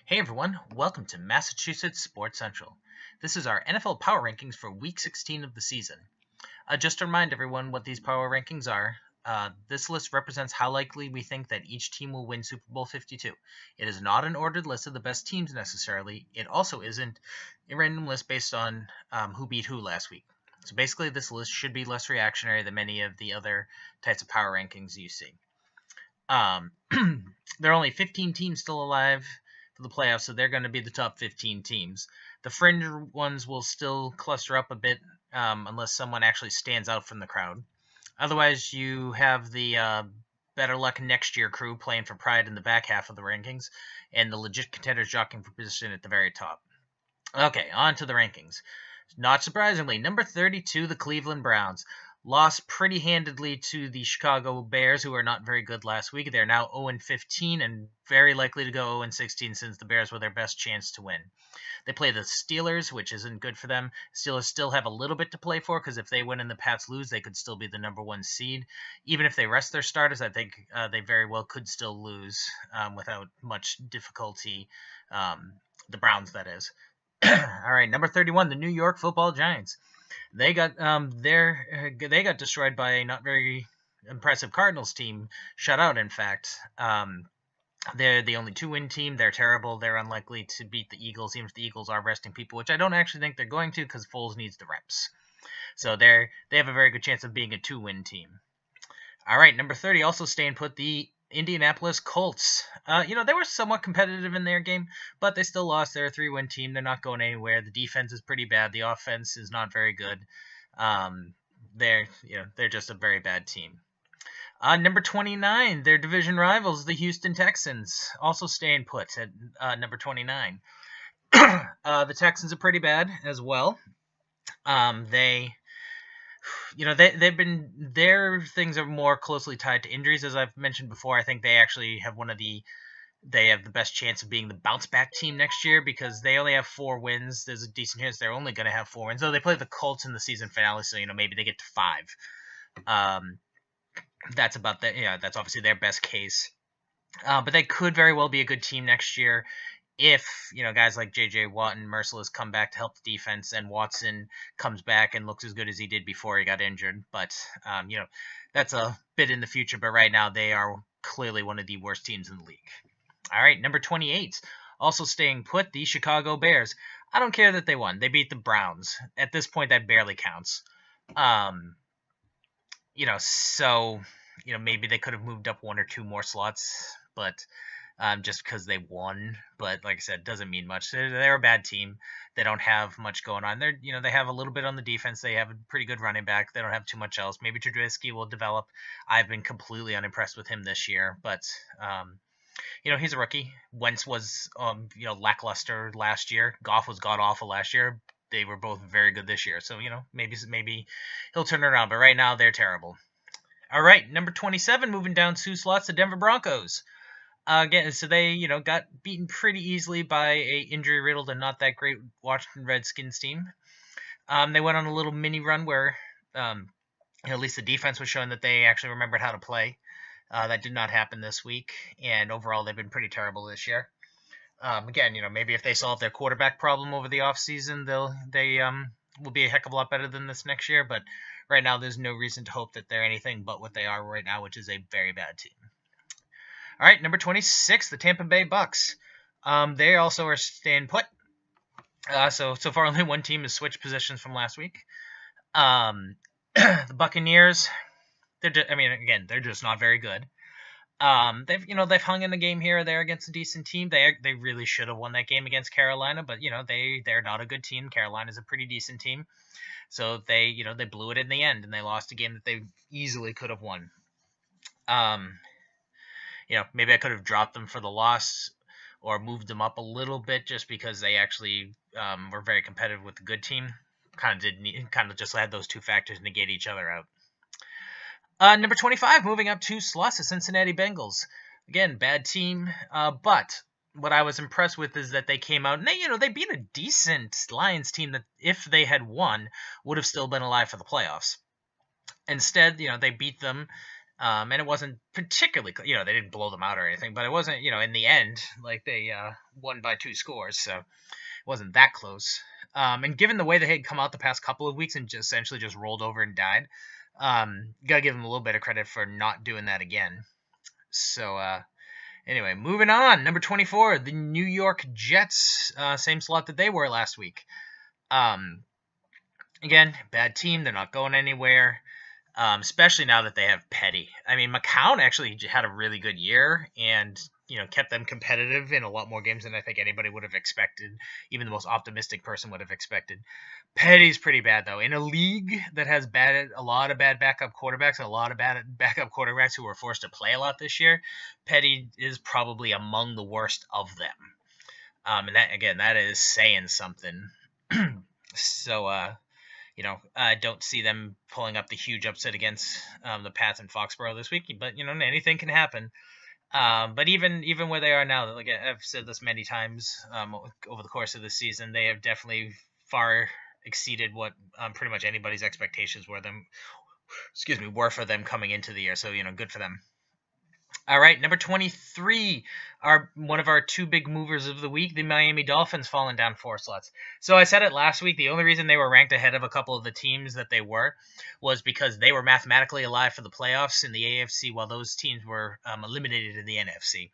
Hey everyone, welcome to Massachusetts Sports Central. This is our NFL Power Rankings for Week 16 of the season. Just to remind everyone what these Power Rankings are, this list represents how likely we think that each team will win Super Bowl 52. It is not an ordered list of the best teams necessarily. It also isn't a random list based on who beat who last week. So basically, this list should be less reactionary than many of the other types of Power Rankings you see. There are only 15 teams still alive for the playoffs, so they're going to be the top 15 teams. The fringe ones will still cluster up a bit unless someone actually stands out from the crowd. Otherwise, you have the better luck next year crew playing for pride in the back half of the rankings, and the legit contenders jockeying for position at the very top. Okay, on to the rankings. Not surprisingly, number 32, the Cleveland Browns. Lost pretty handedly to the Chicago Bears, who are not very good last week. They're now 0-15 and very likely to go 0-16 since the Bears were their best chance to win. They play the Steelers, which isn't good for them. Steelers still have a little bit to play for because if they win and the Pats lose, they could still be the number one seed. Even if they rest their starters, I think they very well could still lose without much difficulty. The Browns, that is. All right, number 31, the New York Football Giants. They got they got destroyed by a not very impressive Cardinals team, shut out in fact. They're the only 2-win team. They're terrible. They're unlikely to beat the Eagles, even if the Eagles are resting people, which I don't actually think they're going to because Foles needs the reps. So they have a very good chance of being a 2-win team. All right, number 30, also staying put, the Indianapolis Colts. They were somewhat competitive in their game, but they still lost. They're a 3-win team. They're not going anywhere. The defense is pretty bad. The offense is not very good. They're just a very bad team. Number 29, their division rivals, the Houston Texans, also staying put at number 29. The Texans are pretty bad as well. They've been, their things are more closely tied to injuries, as I've mentioned before. I think they actually have they have the best chance of being the bounce back team next year because they only have 4 wins. There's a decent chance they're only going to have 4 wins. Though they play the Colts in the season finale, so maybe they get to 5. That's about that. Yeah, that's obviously their best case. But they could very well be a good team next year if guys like J.J. Watt and Mercilus come back to help the defense, and Watson comes back and looks as good as he did before he got injured. But that's a bit in the future. But right now they are clearly one of the worst teams in the league. All right, number 28, also staying put, the Chicago Bears. I don't care that they won. They beat the Browns. At this point, that barely counts. So maybe they could have moved up 1 or 2 more slots, but just because they won. But like I said, doesn't mean much. They're a bad team. They don't have much going on. They have a little bit on the defense. They have a pretty good running back. They don't have too much else. Maybe Trubisky will develop. I've been completely unimpressed with him this year, but he's a rookie. Wentz was lackluster last year. Goff was god awful last year. They were both very good this year. So maybe he'll turn it around. But right now they're terrible. All right, number 27, moving down 2 slots, the Denver Broncos. Again, so they, got beaten pretty easily by a injury-riddled and not that great Washington Redskins team. They went on a little mini run where, at least the defense was showing that they actually remembered how to play. That did not happen this week, and overall they've been pretty terrible this year. Again, maybe if they solve their quarterback problem over the offseason, they will be a heck of a lot better than this next year. But right now, there's no reason to hope that they're anything but what they are right now, which is a very bad team. All right, number 26, the Tampa Bay Bucks. They also are staying put. So far, only one team has switched positions from last week. The Buccaneers. They're just not very good. They've hung in the game here or there against a decent team. They really should have won that game against Carolina, but they're not a good team. Carolina's a pretty decent team, so they blew it in the end and they lost a game that they easily could have won. Maybe I could have dropped them for the loss or moved them up a little bit just because they actually were very competitive with the good team. Kind of just had those 2 factors negate each other out. Number 25, moving up 2 slots, the Cincinnati Bengals. Again, bad team, but what I was impressed with is that they came out and they beat a decent Lions team that, if they had won, would have still been alive for the playoffs. Instead, they beat them And it wasn't particularly, they didn't blow them out or anything, but it wasn't, in the end, like they won by 2 scores, so it wasn't that close. And given the way they had come out the past couple of weeks and just essentially just rolled over and died, gotta give them a little bit of credit for not doing that again. So anyway, moving on. Number 24, the New York Jets, same slot that they were last week. Again, bad team. They're not going anywhere. Especially now that they have Petty. I mean, McCown actually had a really good year and, kept them competitive in a lot more games than I think anybody would have expected. Even the most optimistic person would have expected. Petty's pretty bad, though. In a league that has a lot of bad backup quarterbacks and a lot of bad backup quarterbacks who were forced to play a lot this year, Petty is probably among the worst of them. And that is saying something. So, I don't see them pulling up the huge upset against the Pats in Foxborough this week, but anything can happen. But even where they are now, like I've said this many times over the course of the season, they have definitely far exceeded what pretty much anybody's expectations were for them coming into the year. So good for them. All right, number 23 are one of our 2 big movers of the week, the Miami Dolphins, falling down 4 slots. So I said it last week, the only reason they were ranked ahead of a couple of the teams that they were was because they were mathematically alive for the playoffs in the AFC while those teams were eliminated in the NFC.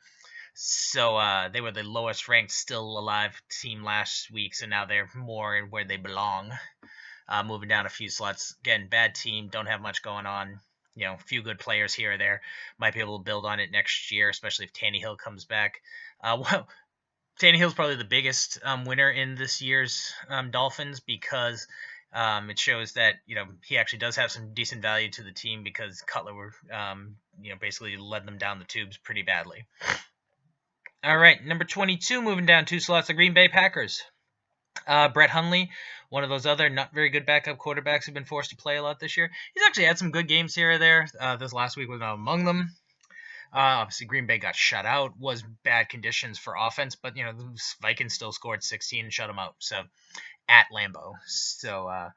So they were the lowest ranked still alive team last week, so now they're more where they belong, moving down a few slots. Again, bad team, don't have much going on. A few good players here or there, might be able to build on it next year, especially if Tannehill comes back. Tannehill's probably the biggest winner in this year's Dolphins because it shows that he actually does have some decent value to the team because Cutler basically led them down the tubes pretty badly. All right, number 22, moving down 2 slots, the Green Bay Packers. Brett Hundley, one of those other not very good backup quarterbacks who've been forced to play a lot this year. He's actually had some good games here or there. This last week was not among them. Obviously, Green Bay got shut out. Was bad conditions for offense, but the Vikings still scored 16 and shut them out. So at Lambeau. So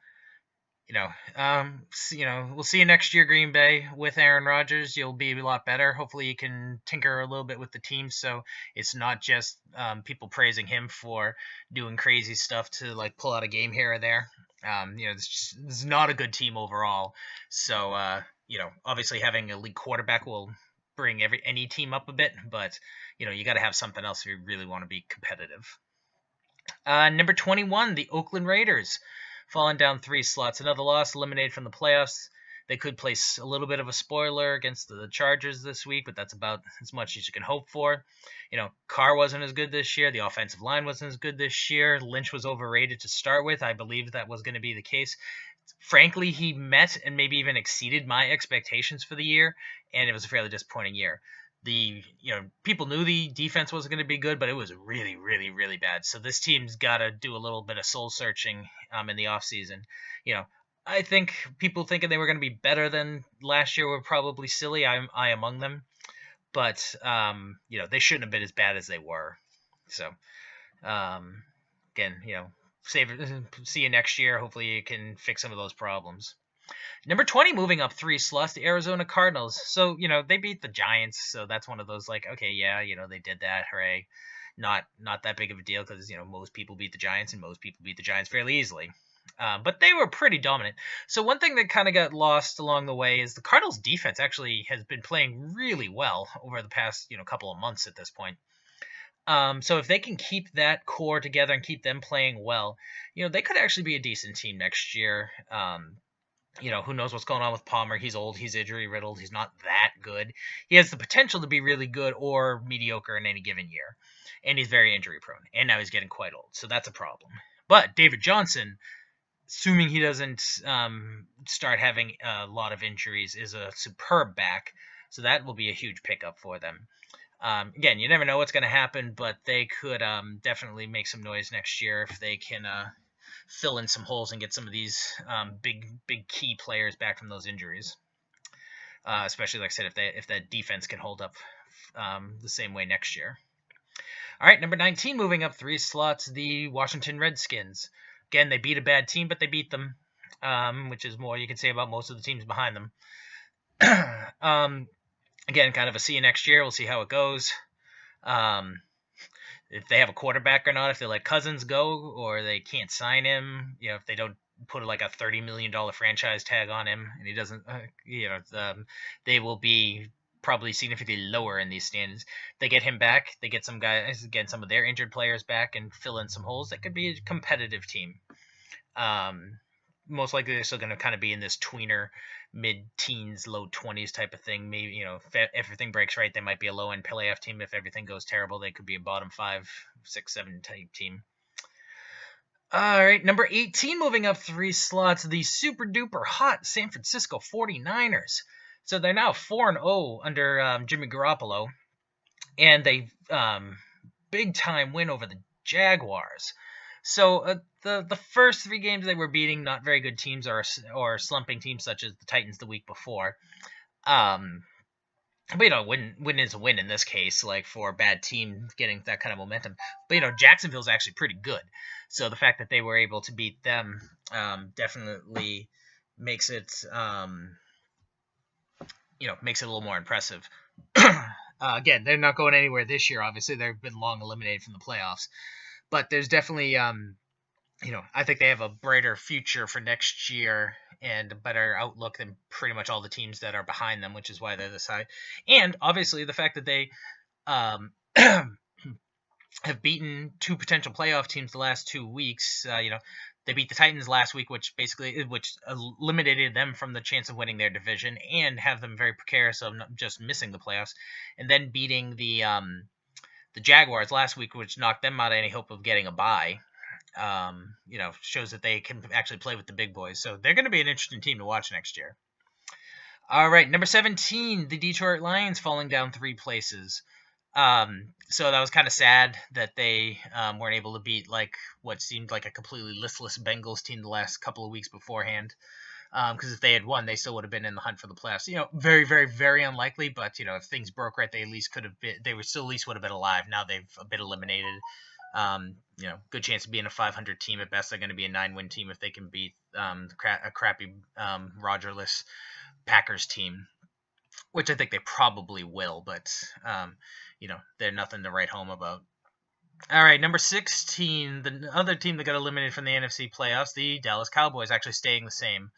we'll see you next year, Green Bay, with Aaron Rodgers. You'll be a lot better. Hopefully, you can tinker a little bit with the team, so it's not just people praising him for doing crazy stuff to like pull out a game here or there. This is not a good team overall. So, obviously having a league quarterback will bring any team up a bit, but you got to have something else if you really want to be competitive. Number 21, the Oakland Raiders. Falling down 3 slots. Another loss, eliminated from the playoffs. They could place a little bit of a spoiler against the Chargers this week, but that's about as much as you can hope for. Carr wasn't as good this year. The offensive line wasn't as good this year. Lynch was overrated to start with. I believed that was going to be the case. Frankly, he met and maybe even exceeded my expectations for the year, and it was a fairly disappointing year. People knew the defense wasn't going to be good, but it was really, really, really bad. So this team's got to do a little bit of soul searching in the offseason. I think people thinking they were going to be better than last year were probably silly. I among them, but they shouldn't have been as bad as they were. So again, see you next year. Hopefully you can fix some of those problems. Number 20, moving up 3 slots, the Arizona Cardinals. So, they beat the Giants, so that's one of those like, okay, yeah, they did that, hooray. Not that big of a deal because, most people beat the Giants and most people beat the Giants fairly easily. But they were pretty dominant. So one thing that kind of got lost along the way is the Cardinals defense actually has been playing really well over the past, couple of months at this point. So if they can keep that core together and keep them playing well, they could actually be a decent team next year. Who knows what's going on with Palmer. He's old. He's injury riddled. He's not that good. He has the potential to be really good or mediocre in any given year. And he's very injury prone. And now he's getting quite old. So that's a problem. But David Johnson, assuming he doesn't start having a lot of injuries, is a superb back. So that will be a huge pickup for them. Again, you never know what's going to happen, but they could definitely make some noise next year if they can fill in some holes and get some of these big key players back from those injuries. Especially, like I said, if that defense can hold up the same way next year. All right, number 19, moving up 3 slots, the Washington Redskins. Again, they beat a bad team, but they beat them, which is more you can say about most of the teams behind them. Again, kind of a see you next year. We'll see how it goes. If they have a quarterback or not, if they let Cousins go or they can't sign him, if they don't put like a $30 million franchise tag on him and he doesn't, they will be probably significantly lower in these standings. They get him back, they get some guys, again, some of their injured players back and fill in some holes. That could be a competitive team. Most likely they're still going to kind of be in this tweener, mid-teens, low 20s type of thing. Maybe, if everything breaks right, they might be a low-end playoff team. If everything goes terrible, they could be a bottom 5, 6, 7 type team. All right, number 18, moving up 3 slots, the super-duper hot San Francisco 49ers. So they're now 4-0 under Jimmy Garoppolo, and they big-time win over the Jaguars. So the first 3 games they were beating not very good teams or slumping teams such as the Titans the week before. But win is a win in this case, like for a bad team getting that kind of momentum. But Jacksonville's actually pretty good. So the fact that they were able to beat them definitely makes it makes it a little more impressive. Again, they're not going anywhere this year. Obviously, they've been long eliminated from the playoffs. But there's definitely, I think they have a brighter future for next year and a better outlook than pretty much all the teams that are behind them, which is why they're this high. And obviously the fact that they have beaten 2 potential playoff teams the last 2 weeks. They beat the Titans last week, which eliminated them from the chance of winning their division and have them very precarious of not just missing the playoffs, and then beating the Jaguars last week, which knocked them out of any hope of getting a bye. Shows that they can actually play with the big boys. So they're going to be an interesting team to watch next year. All right, number 17, the Detroit Lions falling down 3 places. So that was kind of sad that they weren't able to beat like what seemed like a completely listless Bengals team the last couple of weeks beforehand. Because if they had won, they still would have been in the hunt for the playoffs. Very, very, very unlikely. But if things broke right, they at least could have been. They would still at least would have been alive. Now they've been eliminated. Good chance of being a 500 team at best. They're going to be a 9-win team if they can beat a crappy Rogerless Packers team, which I think they probably will. But they're nothing to write home about. All right, number 16, the other team that got eliminated from the NFC playoffs, the Dallas Cowboys, actually staying the same.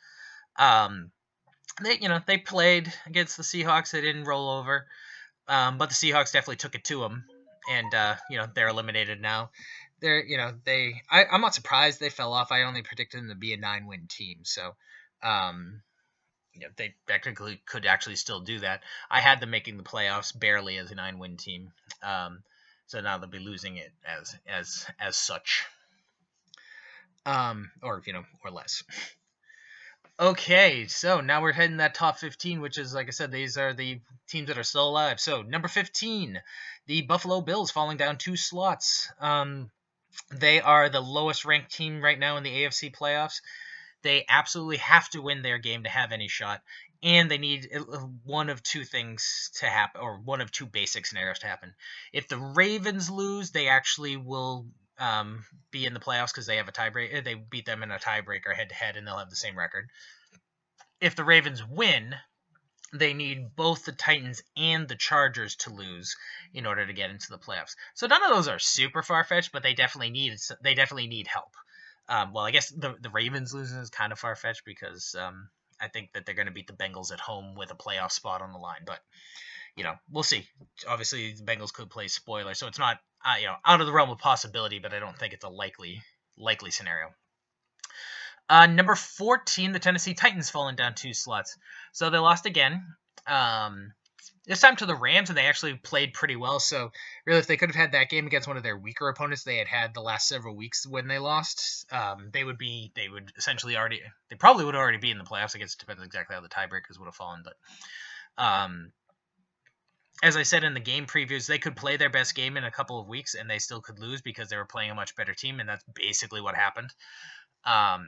They played against the Seahawks. They didn't roll over, but the Seahawks definitely took it to them, and they're eliminated now. I'm not surprised they fell off. I only predicted them to be a 9-win team, so they technically could actually still do that. I had them making the playoffs barely as a 9-win team, so now they'll be losing it as such, or less. Okay, so now we're heading that top 15, which is, like I said, these are the teams that are still alive. So, number 15, the Buffalo Bills falling down 2 slots. They are the lowest ranked team right now in the AFC playoffs. They absolutely have to win their game to have any shot, and they need one of 2 things to happen, or one of 2 basic scenarios to happen. If the Ravens lose, they actually will be in the playoffs because they have a tiebreaker. They beat them in a tiebreaker head-to-head, and they'll have the same record. If the Ravens win, they need both the Titans and the Chargers to lose in order to get into the playoffs. So none of those are super far-fetched, but they definitely need help. Well, I guess the Ravens losing is kind of far-fetched because I think that they're going to beat the Bengals at home with a playoff spot on the line. But, we'll see. Obviously, the Bengals could play spoiler, so it's not out of the realm of possibility, but I don't think it's a likely scenario. Number 14, the Tennessee Titans falling down 2 slots. So they lost again. This time to the Rams, and they actually played pretty well. So really, if they could have had that game against one of their weaker opponents they had the last several weeks when they lost, they would probably would already be in the playoffs. I guess it depends exactly how the tiebreakers would have fallen. But as I said in the game previews, they could play their best game in a couple of weeks, and they still could lose because they were playing a much better team, and that's basically what happened. But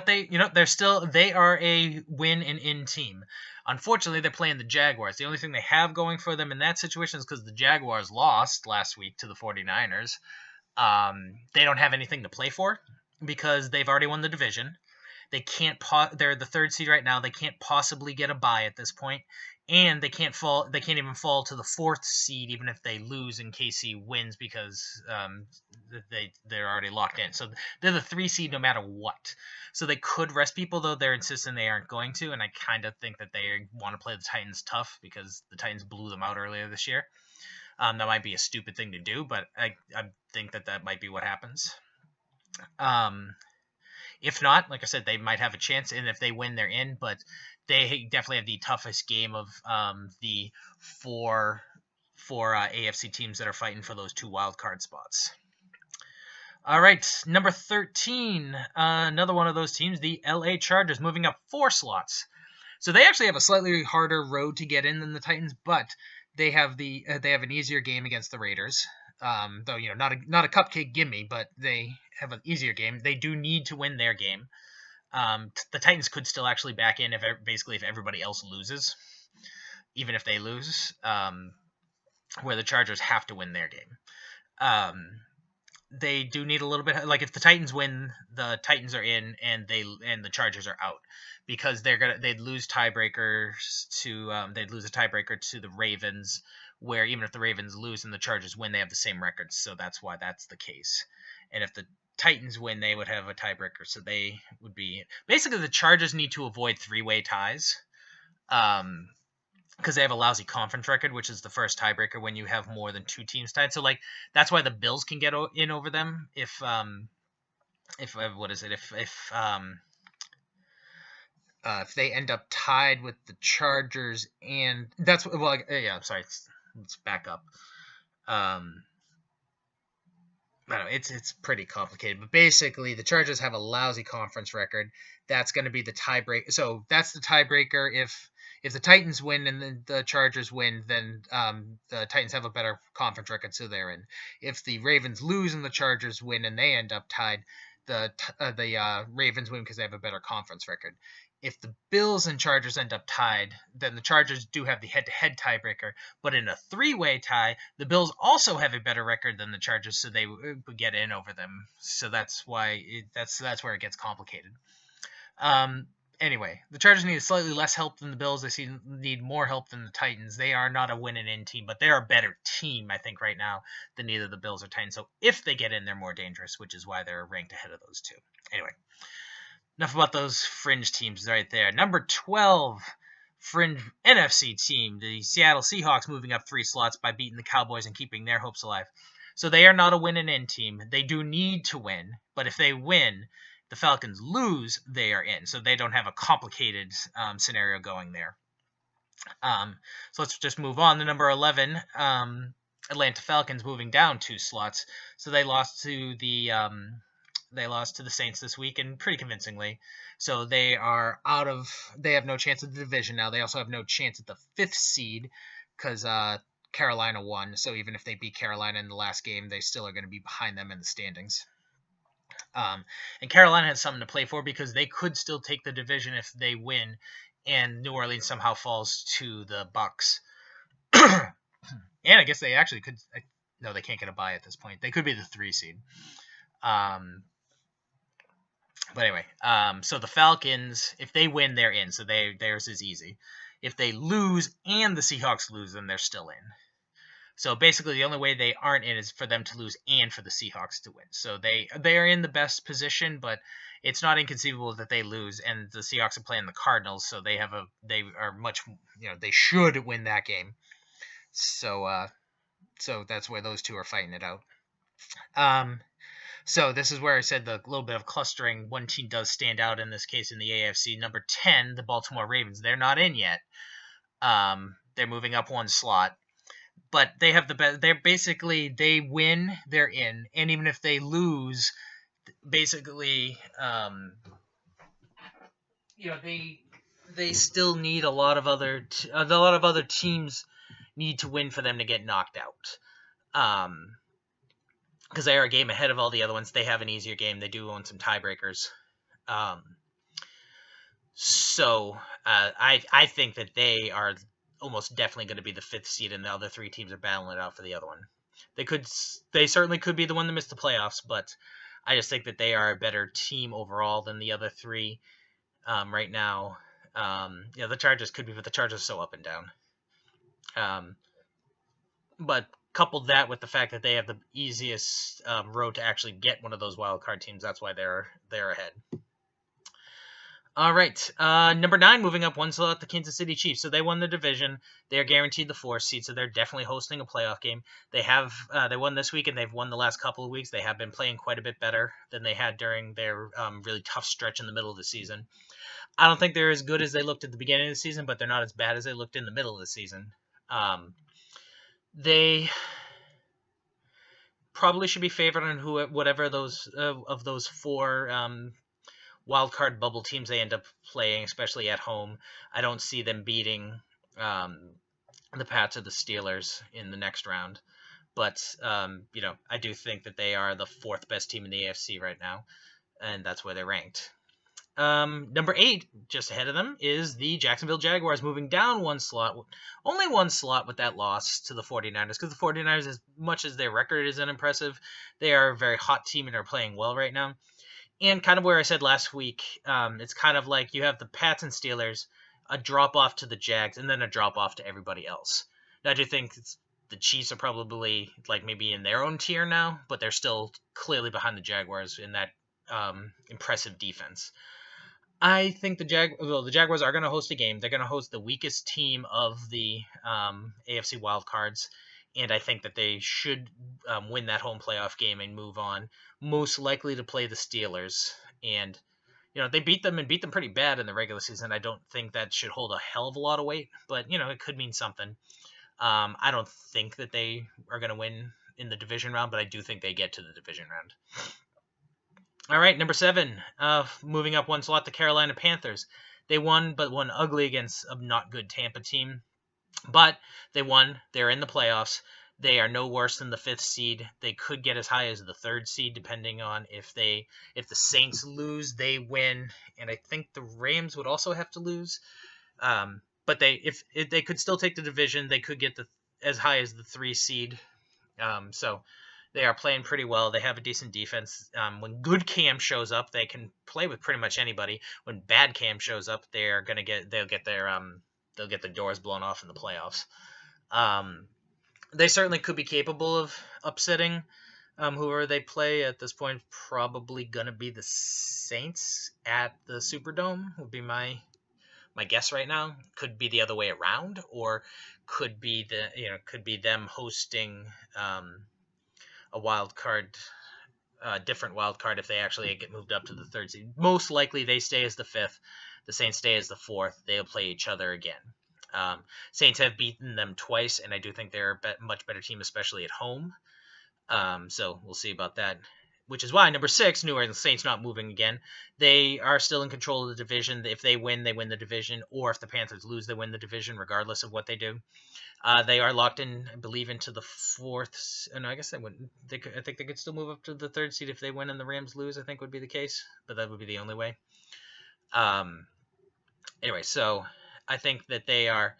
they are a win and in team. Unfortunately, they're playing the Jaguars. The only thing they have going for them in that situation is because the Jaguars lost last week to the 49ers. They don't have anything to play for because they've already won the division. They can't. They're the 3rd seed right now. They can't possibly get a bye at this point, and they can't fall. They can't even fall to the 4th seed even if they lose and KC wins because they're already locked in. So they're the 3 seed no matter what. So they could rest people, though they're insisting they aren't going to, and I kind of think that they want to play the Titans tough because the Titans blew them out earlier this year. That might be a stupid thing to do, but I think that might be what happens. If not, like I said, they might have a chance, and if they win, they're in. But they definitely have the toughest game of the four AFC teams that are fighting for those 2 wild card spots. All right, number 13, another one of those teams, the LA Chargers, moving up 4 slots. So they actually have a slightly harder road to get in than the Titans, but they have an easier game against the Raiders. Though not a cupcake gimme, but they have an easier game. They do need to win their game. The Titans could still actually back in if everybody else loses, even if they lose. Where the Chargers have to win their game. They do need a little bit. Like if the Titans win, the Titans are in, and the Chargers are out because they'd lose tiebreakers to they'd lose a tiebreaker to the Ravens. Where even if the Ravens lose and the Chargers win, they have the same record, so that's why that's the case. And if the Titans win, they would have a tiebreaker, so they would be basically the Chargers need to avoid 3-way ties, because they have a lousy conference record, which is the first tiebreaker when you have more than 2 teams tied. So like that's why the Bills can get in over them if they end up tied with the Chargers, and that's I'm sorry. Let's back up. I don't know, it's pretty complicated, but basically the Chargers have a lousy conference record. That's going to be the tiebreaker. So that's the tiebreaker. If the Titans win and the Chargers win, then the Titans have a better conference record, so they're in. If the Ravens lose and the Chargers win and they end up tied, the Ravens win because they have a better conference record. If the Bills and Chargers end up tied, then the Chargers do have the head-to-head tiebreaker. But in a 3-way tie, the Bills also have a better record than the Chargers, so they would get in over them. So that's why that's where it gets complicated. Anyway, the Chargers need slightly less help than the Bills. They need more help than the Titans. They are not a win-and-in team, but they're a better team, I think, right now than either the Bills or Titans. So if they get in, they're more dangerous, which is why they're ranked ahead of those 2. Anyway. Enough about those fringe teams right there. Number 12, fringe NFC team, the Seattle Seahawks, moving up 3 slots by beating the Cowboys and keeping their hopes alive. So they are not a win-and-in team. They do need to win, but if they win, the Falcons lose, they are in. So they don't have a complicated scenario going there. So let's just move on to number 11, Atlanta Falcons, moving down 2 slots. So they lost to the Saints this week, and pretty convincingly. So they are they have no chance at the division now. They also have no chance at the 5th seed because Carolina won. So even if they beat Carolina in the last game, they still are going to be behind them in the standings. And Carolina has something to play for because they could still take the division if they win, and New Orleans somehow falls to the Bucs. And I guess they actually could. No, they can't get a bye at this point. They could be the 3 seed. But anyway, so the Falcons, if they win, they're in. So theirs is easy. If they lose and the Seahawks lose, then they're still in. So basically, the only way they aren't in is for them to lose and for the Seahawks to win. So they are in the best position, but it's not inconceivable that they lose. And the Seahawks are playing the Cardinals, so they should win that game. So that's where those 2 are fighting it out. So this is where I said the little bit of clustering. One team does stand out in this case in the AFC. Number 10, the Baltimore Ravens. They're not in yet. They're moving up 1 slot. But they have the best. They're basically, they win, they're in. And even if they lose, basically, they still need a lot of other teams need to win for them to get knocked out. Because they are a game ahead of all the other ones. They have an easier game. They do own some tiebreakers. So I think that they are almost definitely going to be the 5th seed, and the other 3 teams are battling it out for the other one. They certainly could be the one to miss the playoffs, but I just think that they are a better team overall than the other 3. right now. The Chargers could be, but the Chargers are so up and down. But couple that with the fact that they have the easiest road to actually get one of those wild card teams, that's why they're ahead. All right, number 9, moving up one slot, the Kansas City Chiefs. So they won the division. They are guaranteed the 4th seed, so they're definitely hosting a playoff game. They have they won this week, and they've won the last couple of weeks. They have been playing quite a bit better than they had during their really tough stretch in the middle of the season. I don't think they're as good as they looked at the beginning of the season, but they're not as bad as they looked in the middle of the season. They probably should be favored on whatever those of those 4 wild card bubble teams they end up playing, especially at home. I don't see them beating the Pats or the Steelers in the next round. But I do think that they are the 4th best team in the AFC right now, and that's where they're ranked. Number 8, just ahead of them, is the Jacksonville Jaguars, moving down one slot. Only one slot with that loss to the 49ers, because the 49ers, as much as their record is unimpressive, they are a very hot team and are playing well right now. And kind of where I said last week, it's kind of like you have the Pats and Steelers, a drop-off to the Jags, and then a drop-off to everybody else. Now, I do think the Chiefs are probably like maybe in their own tier now, but they're still clearly behind the Jaguars in that impressive defense. I think the Jaguars are going to host a game. They're going to host the weakest team of the AFC wildcards, and I think that they should win that home playoff game and move on. Most likely to play the Steelers, and they beat them pretty bad in the regular season. I don't think that should hold a hell of a lot of weight, but it could mean something. I don't think that they are going to win in the division round, but I do think they get to the division round. All right, number 7, moving up one slot, the Carolina Panthers. They won, but won ugly against a not good Tampa team. But they won. They're in the playoffs. They are no worse than the 5th seed. They could get as high as the 3rd seed, depending on if the Saints lose, they win, and I think the Rams would also have to lose. But if they could still take the division, they could get as high as the 3 seed. So they are playing pretty well. They have a decent defense. When good Cam shows up, they can play with pretty much anybody. When bad Cam shows up, they'll get the doors blown off in the playoffs. They certainly could be capable of upsetting whoever they play. At this point, probably gonna be the Saints at the Superdome would be my guess right now. Could be the other way around, or could be them hosting a wild card, different wild card if they actually get moved up to the 3rd seed. Most likely they stay as the 5th. The Saints stay as the 4th. They'll play each other again. Saints have beaten them twice, and I do think they're a much better team, especially at home. So we'll see about that. Which is why number 6, New Orleans Saints, not moving again. They are still in control of the division. If they win, they win the division, or if the Panthers lose, they win the division, regardless of what they do. They are locked in, I believe, into the 4th. No, I guess they wouldn't. I think they could still move up to the 3rd seed if they win and the Rams lose. I think would be the case, but that would be the only way. Anyway, so I think that they are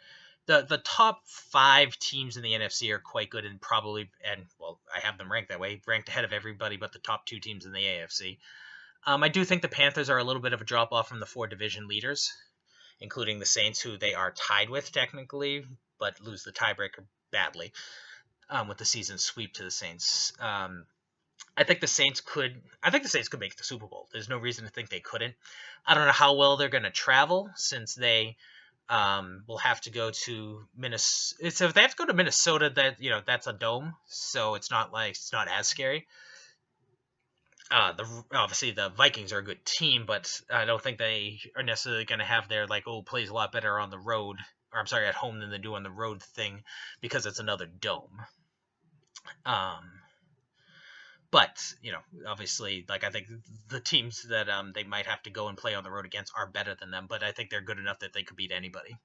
the top 5 teams in the NFC are quite good, and I have them ranked that way, ranked ahead of everybody but the top 2 teams in the AFC. I do think the Panthers are a little bit of a drop off from the 4 division leaders, including the Saints, who they are tied with technically, but lose the tiebreaker badly with the season sweep to the Saints. I think the Saints could make the Super Bowl. There's no reason to think they couldn't. I don't know how well they're going to travel, since they will have to go to Minnesota. So if they have to go to Minnesota, that's a dome, so it's not as scary. Obviously the Vikings are a good team, but I don't think they are necessarily going to have their plays a lot better on the road, or I'm sorry, at home than they do on the road thing, because it's another dome. But obviously, I think the teams that they might have to go and play on the road against are better than them, but I think they're good enough that they could beat anybody.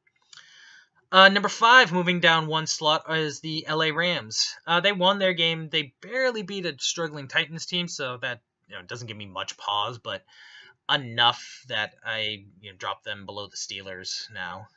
Number 5, moving down one slot, is the LA Rams. They won their game. They barely beat a struggling Titans team, so that doesn't give me much pause, but enough that I drop them below the Steelers now.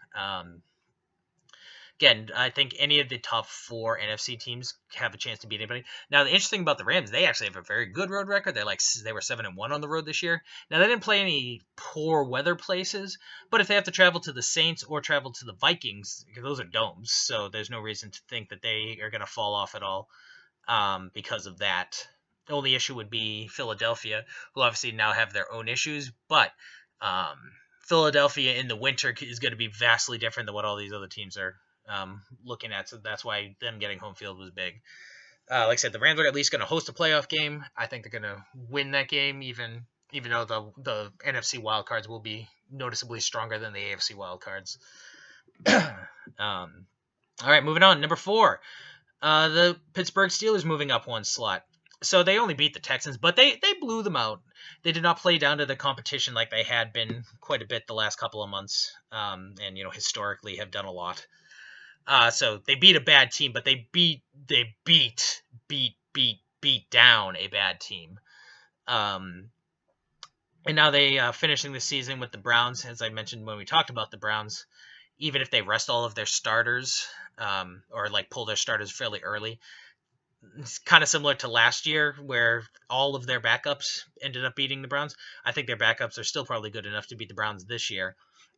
again, I think any of the top 4 NFC teams have a chance to beat anybody. Now, the interesting about the Rams, they actually have a very good road record. They were 7-1 on the road this year. Now, they didn't play any poor weather places, but if they have to travel to the Saints or travel to the Vikings, those are domes, so there's no reason to think that they are going to fall off at all because of that. The only issue would be Philadelphia, who obviously now have their own issues, but um, Philadelphia in the winter is going to be vastly different than what all these other teams are looking at. So that's why them getting home field was big. Like I said, the Rams are at least going to host a playoff game. I think they're going to win that game, even though the NFC wildcards will be noticeably stronger than the AFC wildcards. All right, moving on. Number 4, the Pittsburgh Steelers moving up one slot. So they only beat the Texans, but they blew them out. They did not play down to the competition like they had been quite a bit the last couple of months, and historically have done a lot. So they beat a bad team, but they beat down a bad team. And now they finishing the season with the Browns. As I mentioned when we talked about the Browns, even if they rest all of their starters, or like pull their starters fairly early, it's kind of similar to last year where all of their backups ended up beating the Browns. I think their backups are still probably good enough to beat the Browns this year.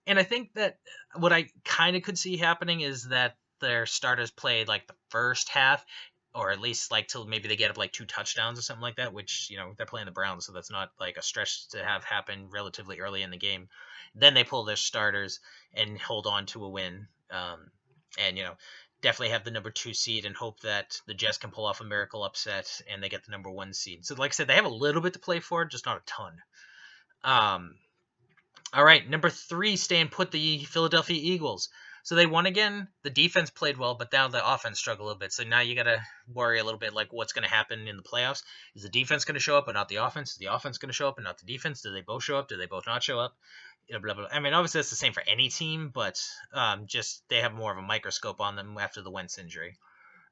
And I think that what I kind of could see happening is that their starters played like the first half, or at least like till maybe they get up like 2 touchdowns or something like that, which, they're playing the Browns, so that's not like a stretch to have happen relatively early in the game. Then they pull their starters and hold on to a win. And, definitely have the number 2 seed and hope that the Jets can pull off a miracle upset and they get the number 1 seed. So like I said, they have a little bit to play for, just not a ton. All right, number 3, staying put, the Philadelphia Eagles. So they won again. The defense played well, but now the offense struggled a little bit. So now you got to worry a little bit like what's going to happen in the playoffs. Is the defense going to show up but not the offense? Is the offense going to show up and not the defense? Do they both show up? Do they both not show up? Blah, blah, blah. I mean, obviously that's the same for any team, but just they have more of a microscope on them after the Wentz injury.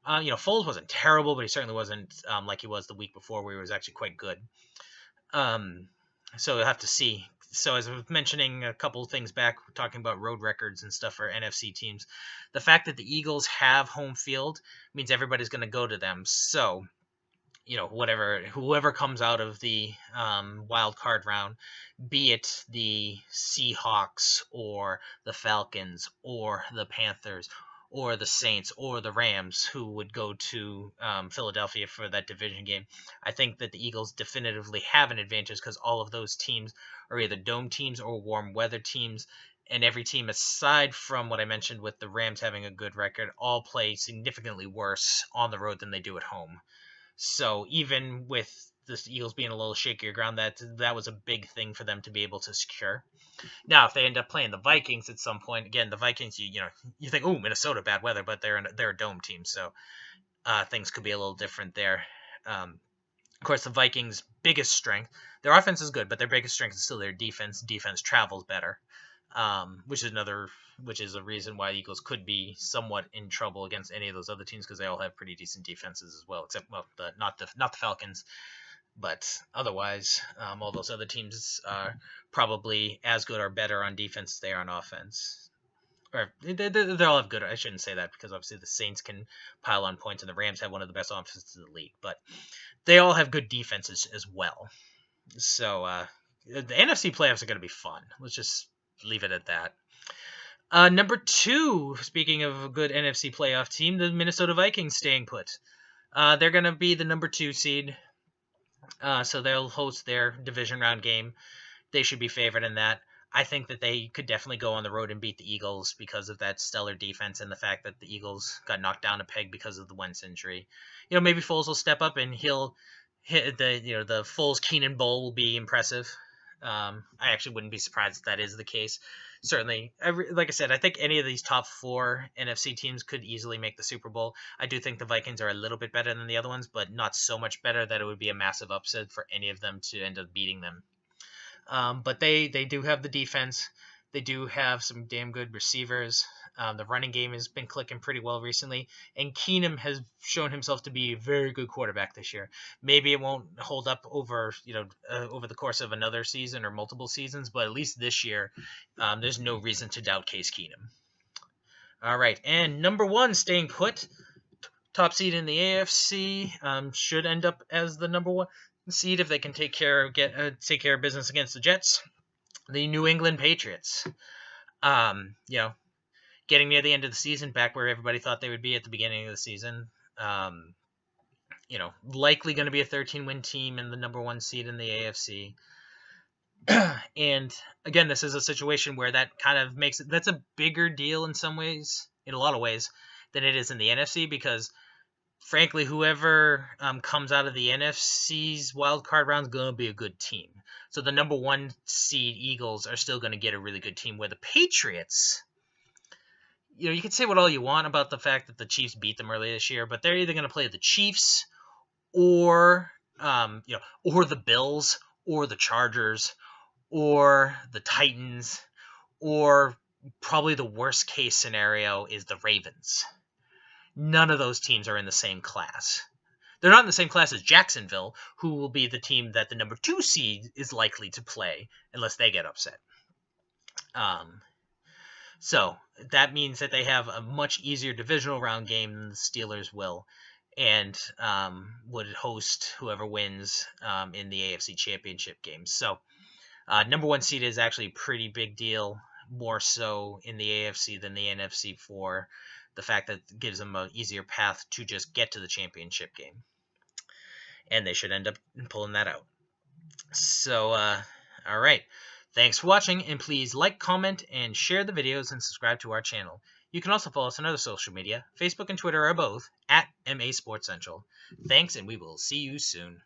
Foles wasn't terrible, but he certainly wasn't like he was the week before, where he was actually quite good. So we'll have to see. So as I was mentioning a couple of things back, talking about road records and stuff for NFC teams, the fact that the Eagles have home field means everybody's going to go to them. So, whoever comes out of the wild card round, be it the Seahawks or the Falcons or the Panthers or the Saints or the Rams, who would go to Philadelphia for that division game, I think that the Eagles definitively have an advantage because all of those teams are either dome teams or warm weather teams, and every team aside from what I mentioned with the Rams having a good record all play significantly worse on the road than they do at home. So even with the Eagles being a little shakier ground, that was a big thing for them to be able to secure. Now, if they end up playing the Vikings at some point, again, the Vikings, you think, oh, Minnesota, bad weather, but they're a dome team, so things could be a little different there. Of course, the Vikings' biggest strength, their offense is good, but their biggest strength is still their defense. Defense travels better, which is a reason why Eagles could be somewhat in trouble against any of those other teams because they all have pretty decent defenses as well, except not the Falcons. But otherwise, all those other teams are probably as good or better on defense as they are on offense. Or they all have good. I shouldn't say that because obviously the Saints can pile on points and the Rams have one of the best offenses in the league. But they all have good defenses as well. So the NFC playoffs are going to be fun. Let's just leave it at that. Number 2, speaking of a good NFC playoff team, the Minnesota Vikings staying put. They're going to be the number 2 seed. So they'll host their division round game. They should be favored in that. I think that they could definitely go on the road and beat the Eagles because of that stellar defense and the fact that the Eagles got knocked down a peg because of the Wentz injury. Maybe Foles will step up and he'll hit the Foles-Keenan Bowl will be impressive. I actually wouldn't be surprised if that is the case. Certainly, like I said, I think any of these top 4 NFC teams could easily make the Super Bowl. I do think the Vikings are a little bit better than the other ones, but not so much better that it would be a massive upset for any of them to end up beating them. But they do have the defense. They do have some damn good receivers. The running game has been clicking pretty well recently, and Keenum has shown himself to be a very good quarterback this year. Maybe it won't hold up over the course of another season or multiple seasons, but at least this year, there's no reason to doubt Case Keenum. All right, and number 1 staying put, top seed in the AFC, should end up as the number 1 seed if they can take care of business against the Jets. The New England Patriots. Getting near the end of the season, back where everybody thought they would be at the beginning of the season. Likely going to be a 13-win team and the number 1 seed in the AFC. And again, this is a situation where that kind of makes it, that's a bigger deal in a lot of ways, than it is in the NFC, because frankly, whoever comes out of the NFC's wildcard round is going to be a good team. So the number 1 seed Eagles are still going to get a really good team, where the Patriots, you can say what all you want about the fact that the Chiefs beat them earlier this year, but they're either going to play the Chiefs or the Bills or the Chargers or the Titans, or probably the worst case scenario is the Ravens. None of those teams are in the same class. They're not in the same class as Jacksonville, who will be the team that the number 2 seed is likely to play unless they get upset. So that means that they have a much easier divisional round game than the Steelers will, and would host whoever wins in the AFC Championship games. So number 1 seed is actually a pretty big deal, more so in the AFC than the NFC, for the fact that it gives them an easier path to just get to the championship game. And they should end up pulling that out. So, all right. Thanks for watching, and please like, comment, and share the videos, and subscribe to our channel. You can also follow us on other social media. Facebook and Twitter are both @MA Sports Central. Thanks, and we will see you soon.